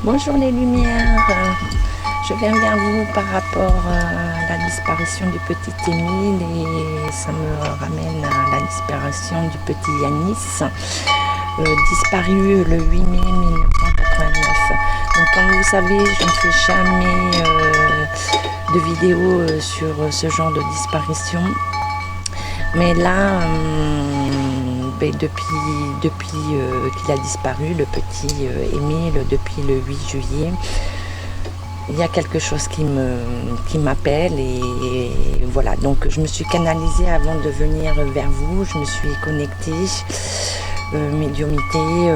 Bonjour les lumières, je viens vers vous par rapport à la disparition du petit Émile et ça me ramène à la disparition du petit Yanis, disparu le 8 mai 1989. Donc comme vous savez, je ne fais jamais de vidéos sur ce genre de disparition. Mais là, depuis qu'il a disparu, le petit Émile, depuis le 8 juillet, il y a quelque chose qui m'appelle et voilà. Donc je me suis canalisée avant de venir vers vous, je me suis connectée, médiumnité,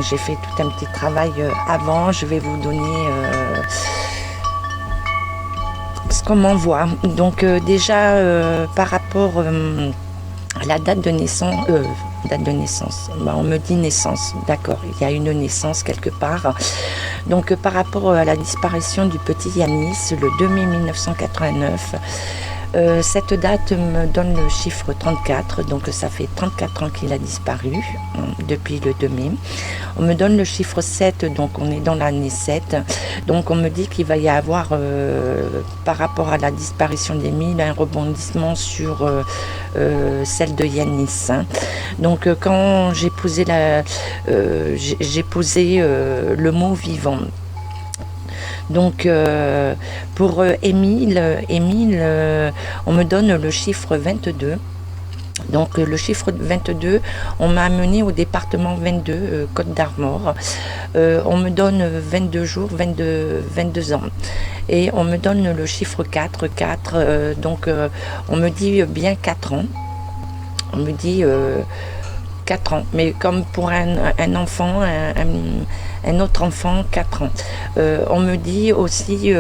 j'ai fait tout un petit travail avant. Je vais vous donner ce qu'on m'envoie. Donc déjà par rapport à la date de naissance, on me dit naissance, d'accord, il y a une naissance quelque part. Donc par rapport à la disparition du petit Yanis le 2 mai 1989, cette date me donne le chiffre 34, donc ça fait 34 ans qu'il a disparu, depuis le 2 mai. On me donne le chiffre 7, donc on est dans l'année 7. Donc on me dit qu'il va y avoir, par rapport à la disparition d'Émile, un rebondissement sur celle de Yanis. Donc quand j'ai posé, le mot vivant. Donc pour Émile, on me donne le chiffre 22. Donc le chiffre 22, on m'a amené au département 22, Côte d'Armor. On me donne 22 jours, 22 ans. Et on me donne le chiffre 4, donc on me dit bien 4 ans. On me dit 4 ans, mais comme pour un enfant, un autre enfant, 4 ans. On me dit aussi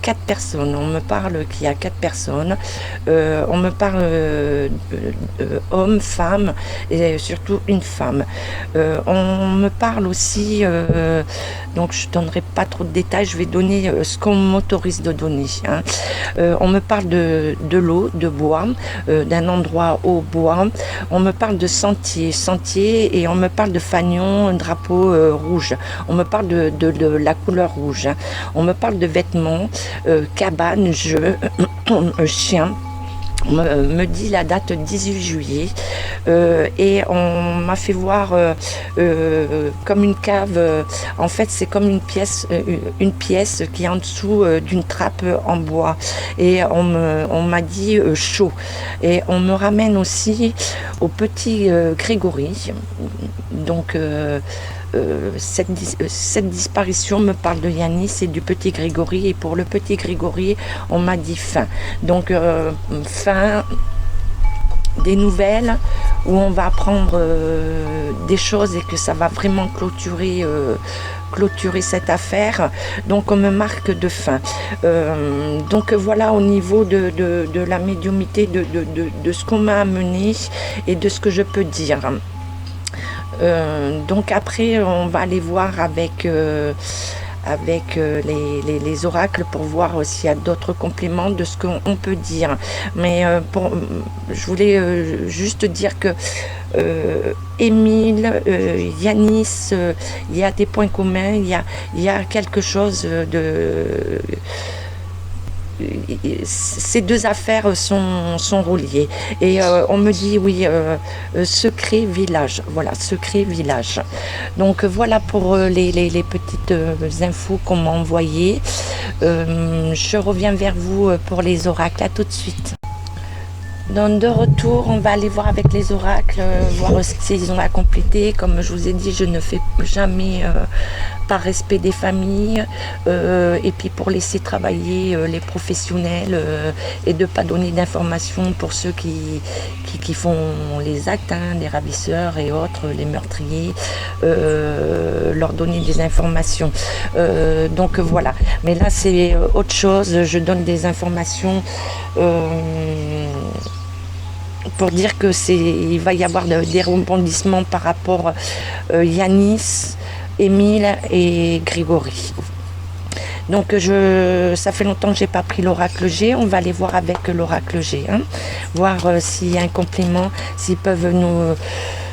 4 personnes, on me parle qu'il y a 4 personnes, on me parle homme, femme et surtout une femme. On me parle aussi, donc je ne donnerai pas trop de détails, je vais donner ce qu'on m'autorise de donner. On me parle de l'eau, de bois, d'un endroit au bois. On me parle de sentier et on me parle de fanion, drapeau rouge. On me parle de la couleur rouge. On me parle de vêtements, cabane, jeu, chien. On me dit la date 18 juillet et on m'a fait voir comme une cave. En fait, c'est comme une pièce qui est en dessous d'une trappe en bois. Et on m'a dit chaud. Et on me ramène aussi au petit Grégory. Donc cette disparition me parle de Yanis et du petit Grégory, et pour le petit Grégory on m'a dit fin, donc fin des nouvelles où on va apprendre des choses et que ça va vraiment clôturer cette affaire. Donc on me marque de fin. Donc voilà au niveau de la médiumnité, de ce qu'on m'a amené et de ce que je peux dire. Donc après on va aller voir avec les oracles pour voir s'il y a d'autres compléments de ce qu'on peut dire. Mais je voulais juste dire que Émile, Yanis, il y a des points communs, il y a quelque chose de... Ces deux affaires sont reliées et on me dit oui, secret village, voilà, secret village. Donc voilà pour les petites infos qu'on m'a envoyées. Je reviens vers vous pour les oracles. À tout de suite. Donc de retour, on va aller voir avec les oracles, voir s'ils ont à compléter. Comme je vous ai dit, je ne fais jamais par respect des familles et puis pour laisser travailler les professionnels et de ne pas donner d'informations pour ceux qui font les actes, les ravisseurs et autres, les meurtriers, leur donner des informations. Donc voilà, mais là c'est autre chose, je donne des informations pour dire que il va y avoir des rebondissements par rapport Yanis, Émile et Grégory. Donc ça fait longtemps que j'ai pas pris l'oracle G, on va aller voir avec l'oracle G, voir s'il y a un complément, s'ils peuvent nous...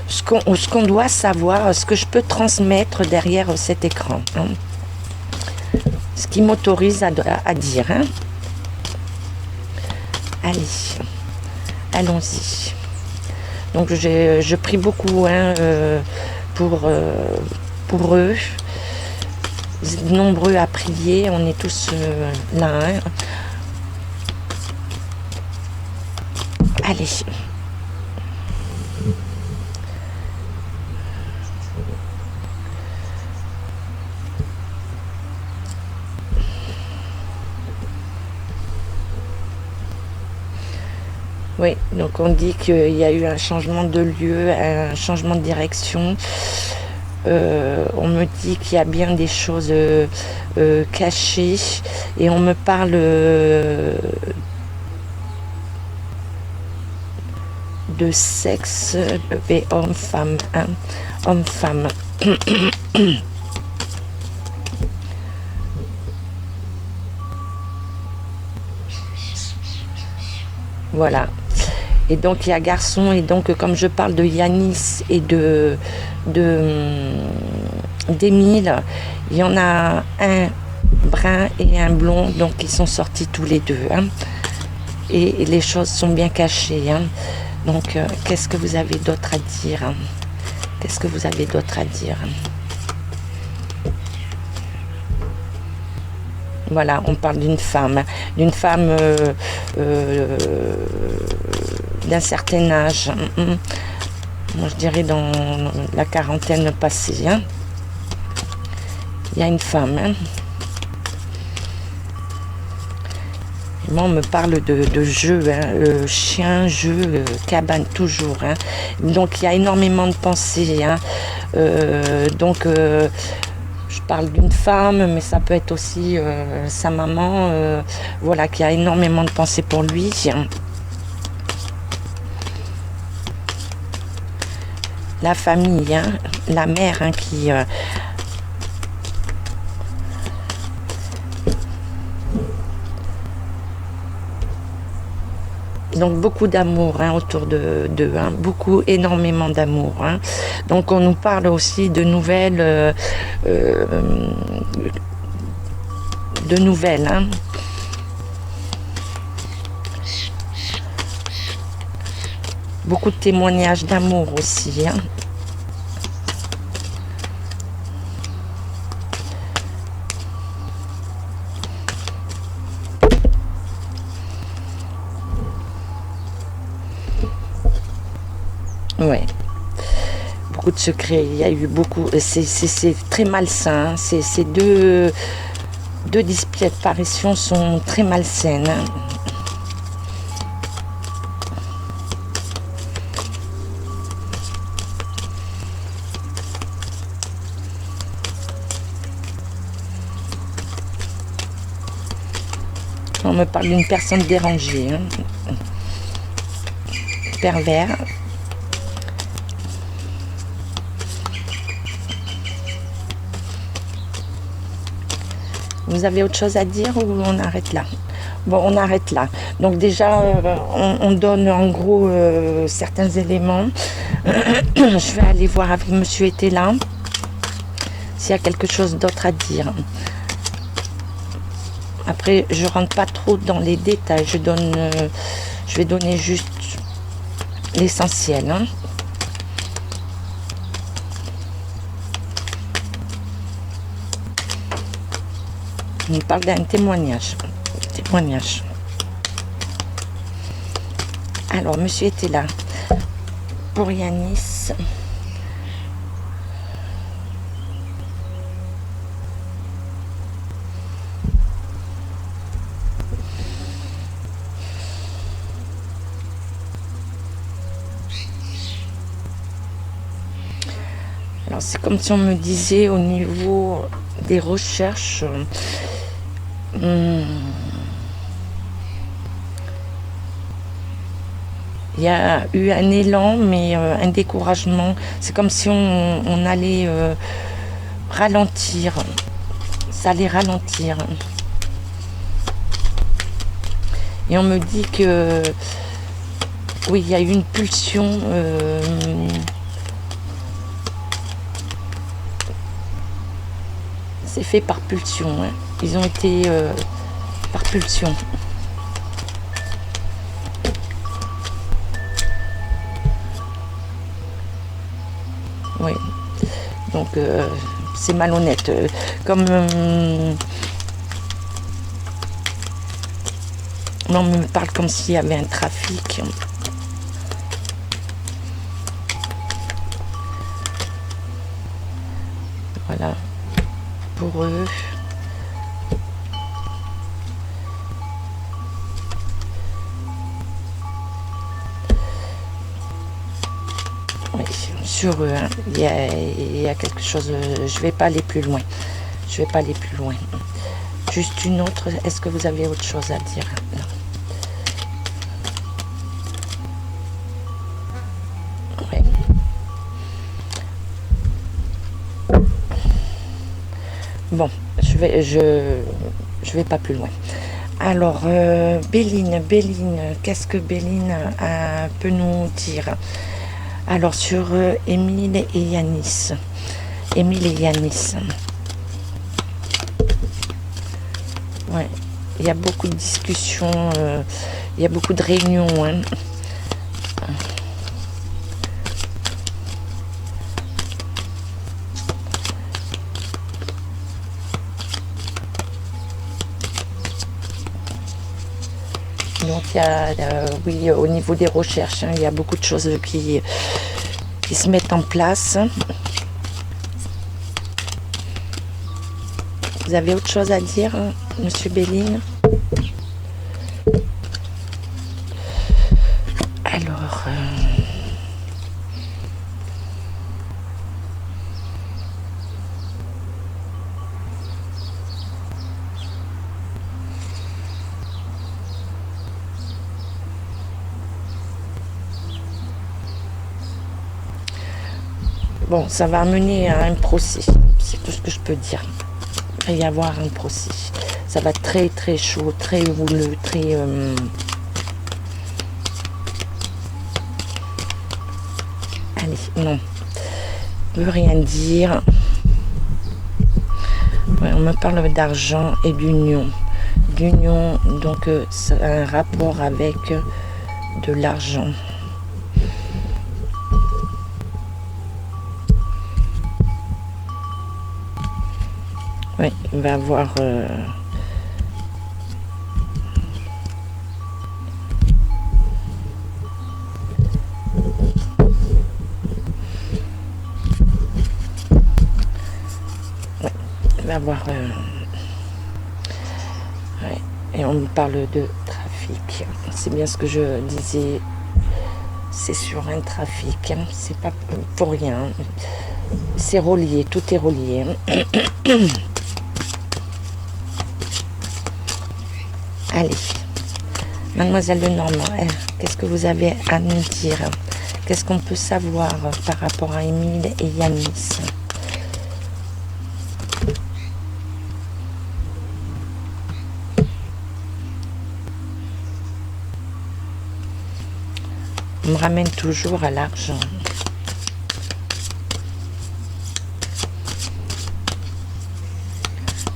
ce qu'on doit savoir, ce que je peux transmettre derrière cet écran. ce qui m'autorise à dire. Hein. Allez, allons-y. Donc je prie beaucoup hein, pour eux. Vous êtes nombreux à prier, on est tous là. Hein. Allez. Oui, donc on dit qu'il y a eu un changement de lieu, un changement de direction. On me dit qu'il y a bien des choses cachées et on me parle de sexe et homme-femme. Hein, homme-femme. Voilà. Et donc il y a garçon, et donc comme je parle de Yanis et d'Émile, il y en a un brun et un blond, donc ils sont sortis tous les deux. Hein. Et les choses sont bien cachées. Hein. Donc qu'est-ce que vous avez d'autre à dire? Hein? Qu'est-ce que vous avez d'autre à dire? Voilà, on parle d'une femme d'un certain âge, moi je dirais dans la quarantaine passée. Hein. Il y a une femme. Hein. Moi, on me parle de jeu, hein, chien, jeu, cabane, toujours. Hein. Donc il y a énormément de pensées. Hein. Je parle d'une femme, mais ça peut être aussi sa maman, voilà, qui a énormément de pensées pour lui. La famille, hein, la mère hein, qui... Donc beaucoup d'amour hein, autour d'eux, hein, beaucoup, énormément d'amour. Hein. Donc on nous parle aussi de nouvelles, hein. Beaucoup de témoignages d'amour aussi. Hein. Ouais. Beaucoup de secrets, il y a eu beaucoup, c'est très malsain, hein. Ces deux disparitions sont très malsaines. Hein. On me parle d'une personne dérangée, hein. Pervers. Vous avez autre chose à dire ou on arrête là? Bon, on arrête là. Donc déjà, on donne en gros certains éléments. Je vais aller voir avec Monsieur était là s'il y a quelque chose d'autre à dire. Après, je rentre pas trop dans les détails. Je vais donner juste l'essentiel. Hein. On parle d'un témoignage. Alors, monsieur était là. Pour Yanis. Alors, c'est comme si on me disait au niveau des recherches... il y a eu un élan, mais un découragement. C'est comme si on allait ralentir. Ça allait ralentir. Et on me dit que... Oui, il y a eu une pulsion... C'est fait par pulsion, hein. Ils ont été par pulsion. Oui, donc c'est malhonnête. Comme on me parle comme s'il y avait un trafic. Voilà, pour eux. Oui, sur eux, hein. Il y a quelque chose, je vais pas aller plus loin. Je vais pas aller plus loin. Juste une autre, est-ce que vous avez autre chose à dire? Non. Ouais. Bon, je vais pas plus loin. Alors, Béline, qu'est-ce que Béline peut nous dire? Alors, sur Émile et Yanis. Émile et Yanis. Ouais, il y a beaucoup de discussions, il y a beaucoup de réunions, hein. Donc il y a, oui, au niveau des recherches, hein, il y a beaucoup de choses qui se mettent en place. Vous avez autre chose à dire, hein, Monsieur Béline? Alors, bon, ça va amener à un procès, c'est tout ce que je peux dire. Il va y avoir un procès. Ça va être très très chaud, très houleux, très... Allez, non. Je ne veux rien dire. Ouais, on me parle d'argent et d'union. D'union, donc c'est un rapport avec de l'argent. Oui, il va avoir... il va avoir... ouais. Et on me parle de trafic. C'est bien ce que je disais. C'est sur un trafic. C'est pas pour rien. C'est relié, tout est relié. Allez, Mademoiselle Lenormand, qu'est-ce que vous avez à nous dire? Qu'est-ce qu'on peut savoir par rapport à Émile et Yanis? On me ramène toujours à l'argent.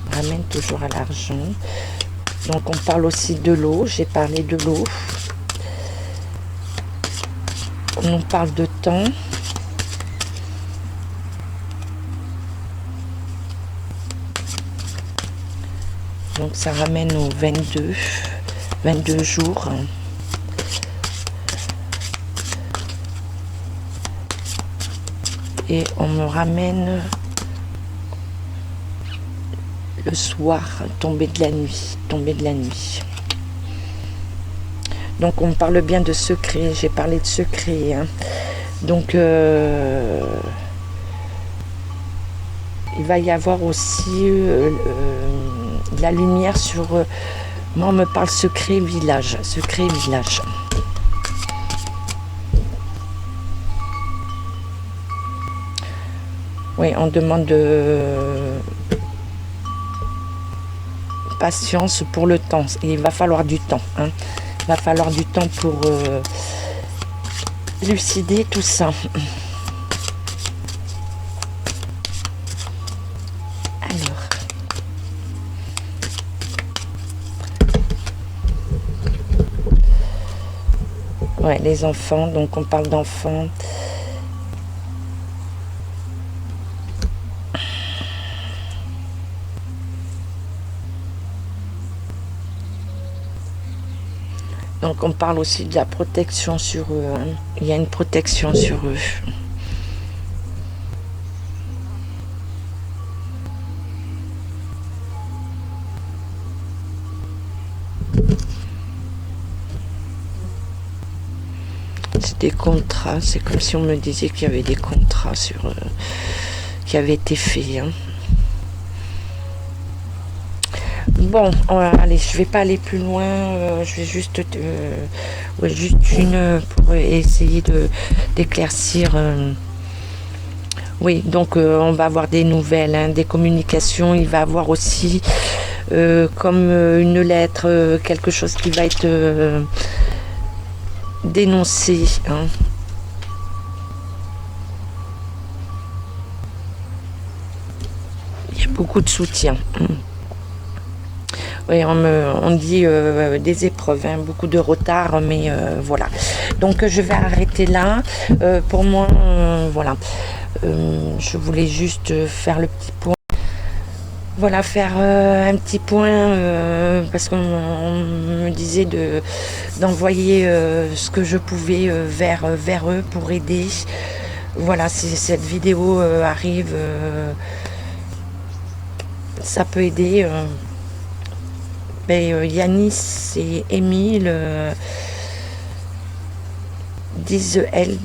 On me ramène toujours à l'argent. Donc on parle aussi de l'eau, j'ai parlé de l'eau. On nous parle de temps. Donc ça ramène au 22 jours. Et on me ramène le soir, tombée de la nuit. Donc on me parle bien de secret, j'ai parlé de secret, hein. Donc il va y avoir aussi de la lumière sur... moi on me parle secret village. Oui, on demande patience pour le temps. Et il va falloir du temps, hein. Il va falloir du temps pour élucider tout ça. Alors, Ouais, les enfants, donc on parle d'enfants. Donc on parle aussi de la protection sur eux, hein. Il y a une protection sur eux. C'est des contrats, c'est comme si on me disait qu'il y avait des contrats sur, qui avaient été faits, hein. Bon, allez, je vais pas aller plus loin, je vais juste, ouais, juste une pour essayer d'éclaircir. Oui, donc on va avoir des nouvelles, hein, des communications, il va avoir aussi comme une lettre, quelque chose qui va être dénoncé, hein. Il y a beaucoup de soutien. Oui, on dit des épreuves, hein, beaucoup de retard, mais voilà. Donc je vais arrêter là. Pour moi, voilà. Je voulais juste faire le petit point. Voilà, faire un petit point parce qu'on me disait d'envoyer ce que je pouvais vers eux pour aider. Voilà, si cette vidéo arrive, ça peut aider. Yanis et Émile disent, elles,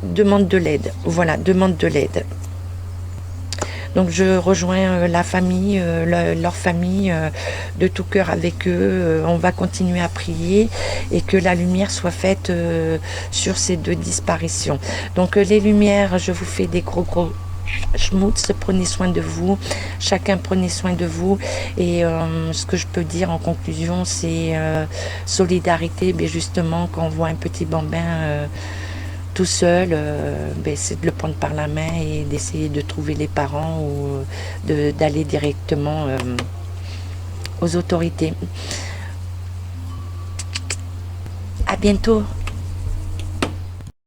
demandent de l'aide. Voilà, demandent de l'aide. Donc je rejoins la famille, leur famille de tout cœur avec eux. On va continuer à prier et que la lumière soit faite sur ces deux disparitions. Donc les lumières, je vous fais des gros schmutz, prenez soin de vous, chacun prenez soin de vous, et ce que je peux dire en conclusion, c'est solidarité. Mais justement, quand on voit un petit bambin tout seul, c'est de le prendre par la main et d'essayer de trouver les parents ou d'aller directement aux autorités. À bientôt.